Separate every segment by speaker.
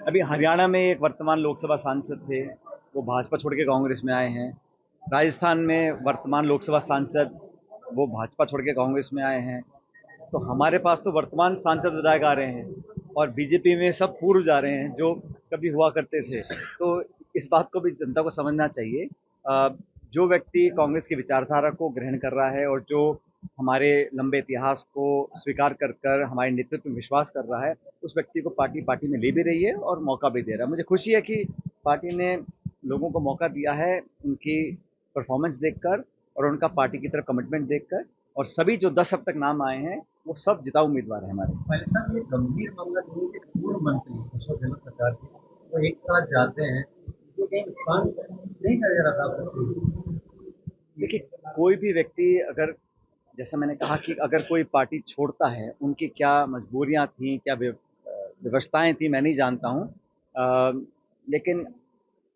Speaker 1: अभी हरियाणा में एक वर्तमान लोकसभा सांसद थे, वो भाजपा छोड़ के कांग्रेस में आए हैं। राजस्थान में वर्तमान लोकसभा सांसद वो भाजपा छोड़ के कांग्रेस में आए हैं। तो हमारे पास तो वर्तमान सांसद विधायक आ रहे हैं और बीजेपी में सब पूर्व जा रहे हैं जो कभी हुआ करते थे। तो इस बात को भी जनता को समझना चाहिए। जो व्यक्ति कांग्रेस की विचारधारा को ग्रहण कर रहा है और जो हमारे लंबे इतिहास को स्वीकार कर कर हमारे नेतृत्व में विश्वास कर रहा है, उस व्यक्ति को पार्टी पार्टी में ले भी रही है और मौका भी दे रहा है। मुझे खुशी है कि पार्टी ने लोगों को मौका दिया है उनकी परफॉर्मेंस देखकर और उनका पार्टी की तरफ कमिटमेंट देखकर। और सभी जो 10 अब तक नाम आए हैं वो सब जिताऊ उम्मीदवार हैं हमारे।
Speaker 2: पहले साहब ये गंभीर मामला नहीं है कि पूर्व मंत्री अशोक गहलोत सरकार के वो एक साथ जाते हैं, तो कहीं नुकसान नहीं था जरा था।
Speaker 1: देखिए, कोई भी व्यक्ति अगर, जैसा मैंने कहा कि अगर कोई पार्टी छोड़ता है, उनकी क्या मजबूरियां थी, क्या व्यवस्थाएं थी, मैं नहीं जानता हूं। लेकिन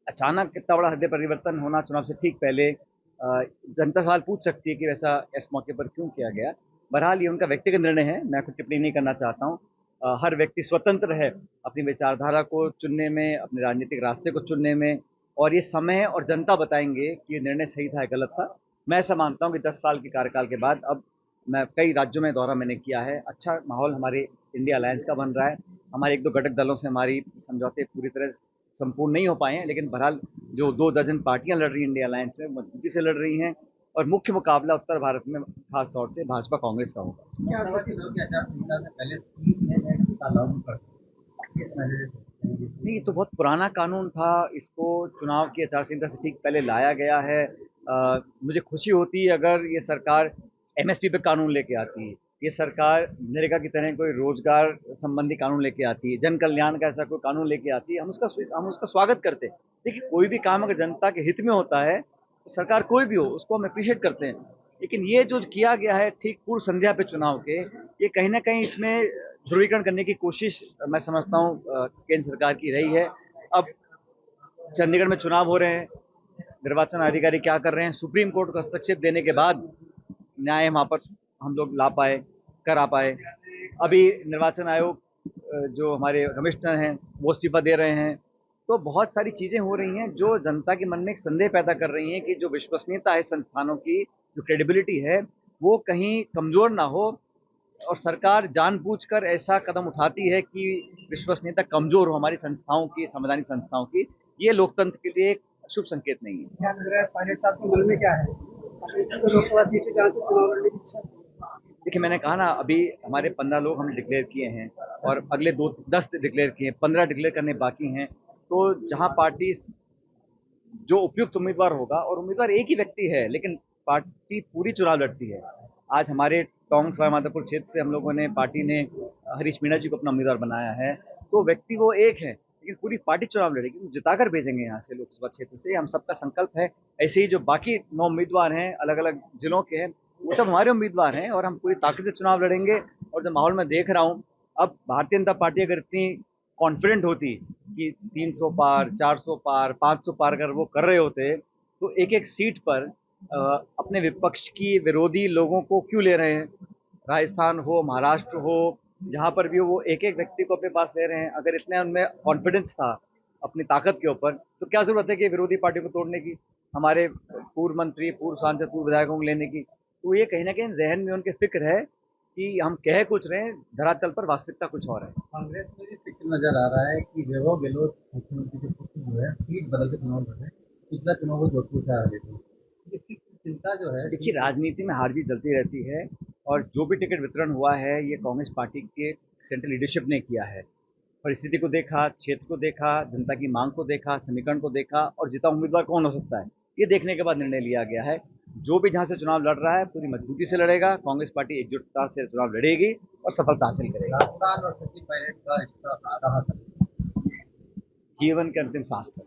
Speaker 1: अचानक इतना बड़ा हृदय परिवर्तन होना चुनाव से ठीक पहले, जनता सवाल पूछ सकती है कि वैसा इस मौके पर क्यों किया गया। बहरहाल ये उनका व्यक्तिगत निर्णय है, मैं कुछ टिप्पणी नहीं करना चाहता हूँ। हर व्यक्ति स्वतंत्र है अपनी विचारधारा को चुनने में, अपने राजनीतिक रास्ते को चुनने में। और ये समय और जनता बताएंगे कि ये निर्णय सही था या गलत था। मैं ऐसा मानता हूँ कि 10 साल के कार्यकाल के बाद अब मैं कई राज्यों में दौरा मैंने किया है, अच्छा माहौल हमारे इंडिया अलायंस का बन रहा है। हमारे एक दो घटक दलों से हमारी समझौते पूरी तरह संपूर्ण नहीं हो पाए हैं, लेकिन बहरहाल जो 2 दर्जन पार्टियां लड़ रही हैं इंडिया अलायंस में, मजबूती से लड़ रही हैं। और मुख्य मुकाबला उत्तर भारत में खास तौर से भाजपा कांग्रेस का होगा।
Speaker 2: क्या हुआ कि लोग आचार संहिता से पहले 3 महीने लागू कर किस नजरिए से
Speaker 1: नहीं, ये तो बहुत पुराना कानून था, इसको चुनाव की आचार संहिता से ठीक पहले लाया गया है। मुझे खुशी होती है अगर ये सरकार एमएसपी पे कानून लेके आती है, ये सरकार नरेगा की तरह कोई रोजगार संबंधी कानून लेके आती है, जन कल्याण का ऐसा कोई कानून लेके आती है, हम उसका स्वागत करते हैं। देखिए, कोई भी काम अगर जनता के हित में होता है तो सरकार कोई भी हो उसको हम अप्रिशिएट करते हैं। लेकिन ये जो किया गया है ठीक पूर्व संध्या पे चुनाव के, ये कहीं ना कहीं इसमें ध्रुवीकरण करने की कोशिश मैं समझता हूँ केंद्र सरकार की रही है। अब चंडीगढ़ में चुनाव हो रहे हैं, निर्वाचन अधिकारी क्या कर रहे हैं, सुप्रीम कोर्ट को हस्तक्षेप देने के बाद न्याय वहां पर हम लोग ला पाए, करा पाए। अभी निर्वाचन आयोग जो हमारे कमिश्नर हैं वो इस्तीफा दे रहे हैं। तो बहुत सारी चीजें हो रही हैं जो जनता के मन में एक संदेह पैदा कर रही हैं कि जो विश्वसनीयता है संस्थानों की, जो क्रेडिबिलिटी है, वो कहीं कमजोर ना हो। और सरकार जानबूझकर ऐसा कदम उठाती है कि विश्वसनीयता कमजोर हो हमारी संस्थाओं की, संवैधानिक संस्थाओं की। ये लोकतंत्र के लिए एक शुभ संकेत नहीं है।
Speaker 2: क्या लग रहा है पायलट साहब के मन में क्या है? लोकसभा सीट से जहाँ से चुनाव लड़ने की इच्छा।
Speaker 1: देखिए, मैंने कहा ना, अभी हमारे 15 लोग हमने डिक्लेयर किए हैं और अगले 10 डिक्लेयर किए, 15 डिक्लेयर करने बाकी हैं। तो जहां पार्टी जो उपयुक्त उम्मीदवार होगा, और उम्मीदवार एक ही व्यक्ति है लेकिन पार्टी पूरी चुनाव लड़ती है। आज हमारे टोंक सवाईमाधोपुर क्षेत्र से हम लोगों ने, पार्टी ने हरीश मीणा जी को अपना उम्मीदवार बनाया है। तो व्यक्ति वो एक है लेकिन पूरी पार्टी चुनाव लड़ेगी, वो जिताकर भेजेंगे यहाँ से लोकसभा क्षेत्र से, हम सबका संकल्प है। ऐसे ही जो बाकी 9 उम्मीदवार हैं अलग अलग जिलों के हैं, वो सब हमारे उम्मीदवार हैं और हम पूरी ताकत से चुनाव लड़ेंगे। और जो माहौल मैं देख रहा हूँ, अब भारतीय जनता पार्टी अगर इतनी कॉन्फिडेंट होती कि 300 पार, 400 पार, 500 पार अगर वो कर रहे होते, तो एक एक सीट पर अपने विपक्ष की विरोधी लोगों को क्यों ले रहे हैं। राजस्थान हो, महाराष्ट्र हो, जहां पर भी हो, वो एक एक व्यक्ति को अपने पास ले रहे हैं। अगर इतने उनमें कॉन्फिडेंस था अपनी ताकत के ऊपर, तो क्या जरूरत है कि विरोधी पार्टी को तोड़ने की, हमारे पूर्व मंत्री, पूर्व सांसद, पूर्व विधायकों को लेने की। तो ये कहीं ना कहीं जहन में उनके फिक्र है कि हम कह कुछ रहे हैं, धरातल पर वास्तविकता कुछ और है।
Speaker 2: कांग्रेस में भी फिक्र नजर आ रहा है कि वैभव गहलोत मुख्यमंत्री के पुत्र जो है सीट बदल के चुनाव लड़ रहे हैं। पिछला चुनाव वो जोधपुर से आ रहे थे। इसकी चिंता जो है
Speaker 1: देखिए, राजनीति में हार जीत चलती रहती है और जो भी टिकट वितरण हुआ है ये कांग्रेस पार्टी के सेंट्रल लीडरशिप ने किया है। परिस्थिति को देखा, क्षेत्र को देखा, जनता की मांग को देखा, समीकरण को देखा और जिता उम्मीदवार कौन हो सकता है, ये देखने के बाद निर्णय लिया गया है। जो भी जहां से चुनाव लड़ रहा है पूरी मजबूती से लड़ेगा, कांग्रेस पार्टी एकजुटता से चुनाव लड़ेगी और सफलता हासिल करेगी।
Speaker 2: राजस्थान और सचिन पायलट का रिश्ता रहा था।
Speaker 1: जीवन के अंतिम सांस तक।